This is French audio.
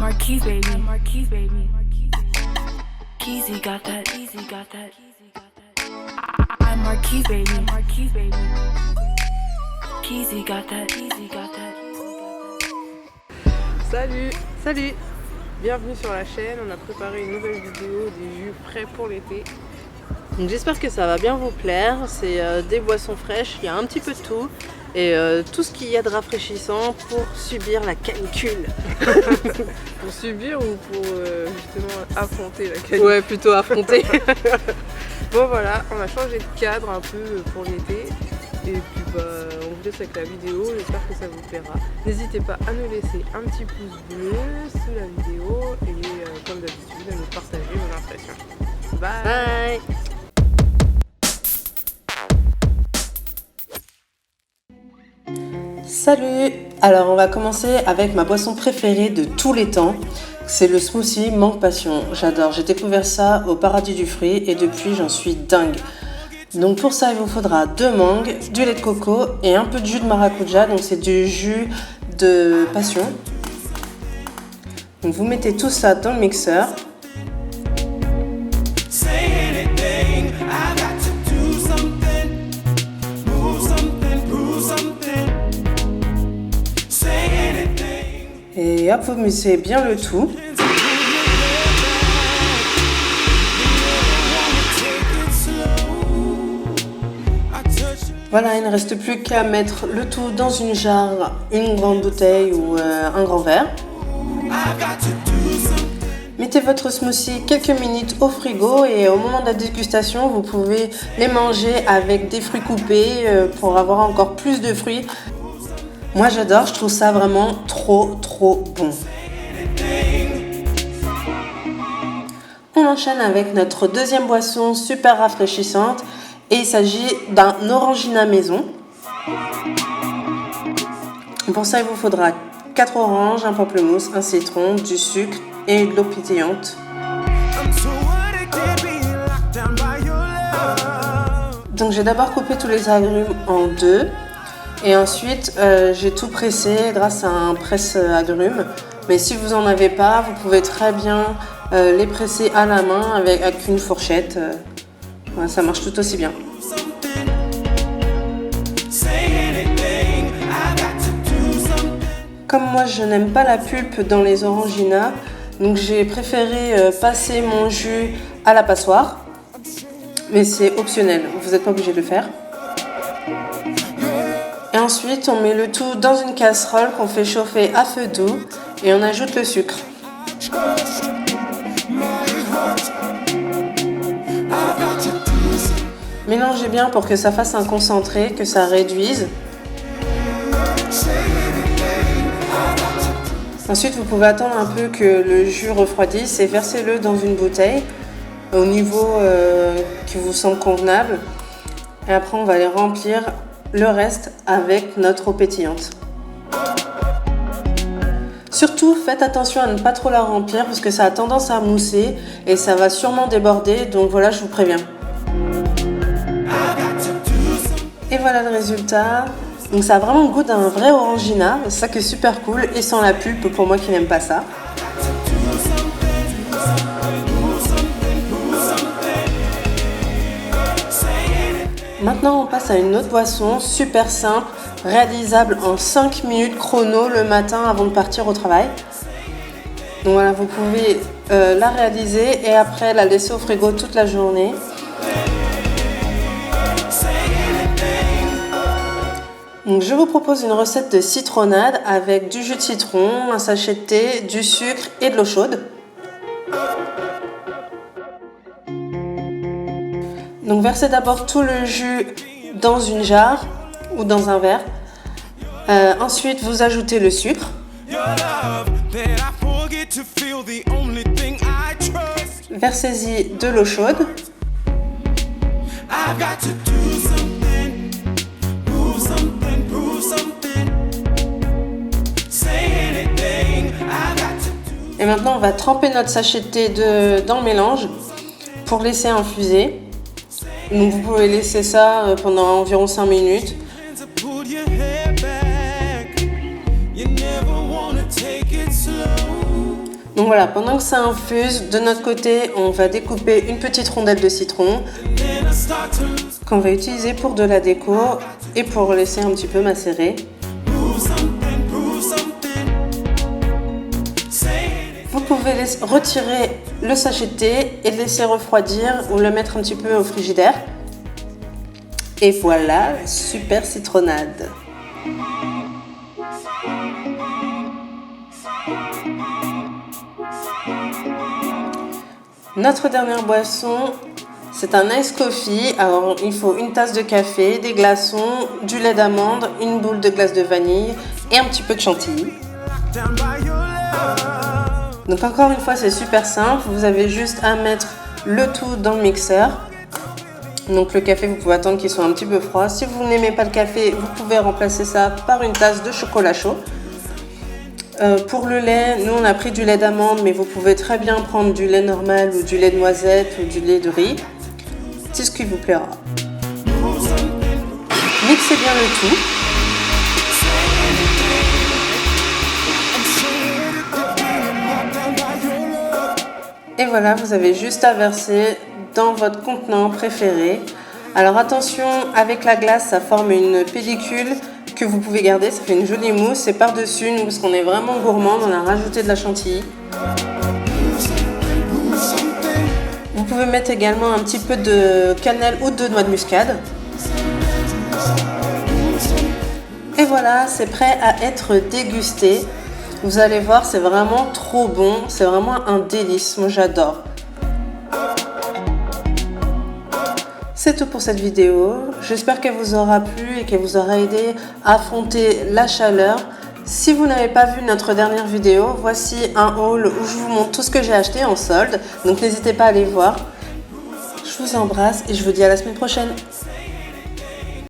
Marquise, baby. Marquise, baby. Keezy got that. Keezy got that. I'm Marquise, baby. Marquise, baby. Keezy got that. Keezy got that. Salut, bienvenue sur la chaîne. On a préparé une nouvelle vidéo des jus frais pour l'été. Donc j'espère que ça va bien vous plaire. C'est des boissons fraîches, il y a un petit peu de tout. Et tout ce qu'il y a de rafraîchissant pour subir la canicule. Pour subir ou pour justement affronter la canicule? Ouais, plutôt affronter. Bon voilà, on a changé de cadre un peu pour l'été. Et puis on vous laisse avec la vidéo, j'espère que ça vous plaira. N'hésitez pas à nous laisser un petit pouce bleu sous la vidéo et comme d'habitude à nous partager vos impressions. Bye, Bye. Salut! Alors on va commencer avec ma boisson préférée de tous les temps. C'est le smoothie mangue passion. J'adore, j'ai découvert ça au paradis du fruit et depuis j'en suis dingue. Donc pour ça il vous faudra 2 mangues, du lait de coco et un peu de jus de maracuja. Donc c'est du jus de passion. Donc vous mettez tout ça dans le mixeur. Et hop, vous mixez bien le tout. Voilà, il ne reste plus qu'à mettre le tout dans une jarre, une grande bouteille ou un grand verre. Mettez votre smoothie quelques minutes au frigo et au moment de la dégustation, vous pouvez les manger avec des fruits coupés pour avoir encore plus de fruits. Moi j'adore, je trouve ça vraiment trop bon. On enchaîne avec notre deuxième boisson super rafraîchissante et il s'agit d'un orangina maison. Pour ça il vous faudra 4 oranges, un pamplemousse, un citron, du sucre et de l'eau pétillante. Donc j'ai d'abord coupé tous les agrumes en 2. Et ensuite, j'ai tout pressé grâce à un presse-agrumes. Mais si vous n'en avez pas, vous pouvez très bien les presser à la main avec une fourchette. Ouais, ça marche tout aussi bien. Comme moi, je n'aime pas la pulpe dans les oranginas, donc j'ai préféré passer mon jus à la passoire. Mais c'est optionnel, vous n'êtes pas obligé de le faire. Et ensuite, on met le tout dans une casserole qu'on fait chauffer à feu doux et on ajoute le sucre. Mélangez bien pour que ça fasse un concentré, que ça réduise. Ensuite, vous pouvez attendre un peu que le jus refroidisse et versez-le dans une bouteille au niveau qui vous semble convenable. Et après, on va les remplir le reste avec notre eau pétillante. Surtout, faites attention à ne pas trop la remplir parce que ça a tendance à mousser et ça va sûrement déborder. Donc voilà, je vous préviens. Et voilà le résultat. Donc ça a vraiment le goût d'un vrai orangina. C'est ça qui est super cool et sans la pulpe pour moi qui n'aime pas ça. Maintenant, on passe à une autre boisson super simple, réalisable en 5 minutes chrono le matin avant de partir au travail. Donc voilà, vous pouvez la réaliser et après la laisser au frigo toute la journée. Donc je vous propose une recette de citronnade avec du jus de citron, un sachet de thé, du sucre et de l'eau chaude. Donc versez d'abord tout le jus dans une jarre ou dans un verre. Ensuite vous ajoutez le sucre. Versez-y de l'eau chaude. Et maintenant on va tremper notre sachet de thé dans le mélange pour laisser infuser. Donc vous pouvez laisser ça pendant environ 5 minutes. Donc voilà, pendant que ça infuse, de notre côté, on va découper une petite rondelle de citron qu'on va utiliser pour de la déco et pour laisser un petit peu macérer. Vous pouvez retirer le sachet de thé et le laisser refroidir ou le mettre un petit peu au frigidaire. Et voilà, super citronnade. Notre dernière boisson, c'est un ice coffee. Alors il faut une tasse de café, des glaçons, du lait d'amande, une boule de glace de vanille et un petit peu de chantilly. Donc encore une fois, c'est super simple. Vous avez juste à mettre le tout dans le mixeur. Donc le café, vous pouvez attendre qu'il soit un petit peu froid. Si vous n'aimez pas le café, vous pouvez remplacer ça par une tasse de chocolat chaud. Pour le lait, nous on a pris du lait d'amande, mais vous pouvez très bien prendre du lait normal ou du lait de noisette ou du lait de riz. C'est ce qui vous plaira. Mixez bien le tout. Et voilà, vous avez juste à verser dans votre contenant préféré. Alors attention, avec la glace, ça forme une pellicule que vous pouvez garder, ça fait une jolie mousse. Et par-dessus, nous, parce qu'on est vraiment gourmand, on a rajouté de la chantilly. Vous pouvez mettre également un petit peu de cannelle ou de noix de muscade. Et voilà, c'est prêt à être dégusté. Vous allez voir, c'est vraiment trop bon, c'est vraiment un délice, moi j'adore. C'est tout pour cette vidéo, j'espère qu'elle vous aura plu et qu'elle vous aura aidé à affronter la chaleur. Si vous n'avez pas vu notre dernière vidéo, voici un haul où je vous montre tout ce que j'ai acheté en solde, donc n'hésitez pas à aller voir. Je vous embrasse et je vous dis à la semaine prochaine.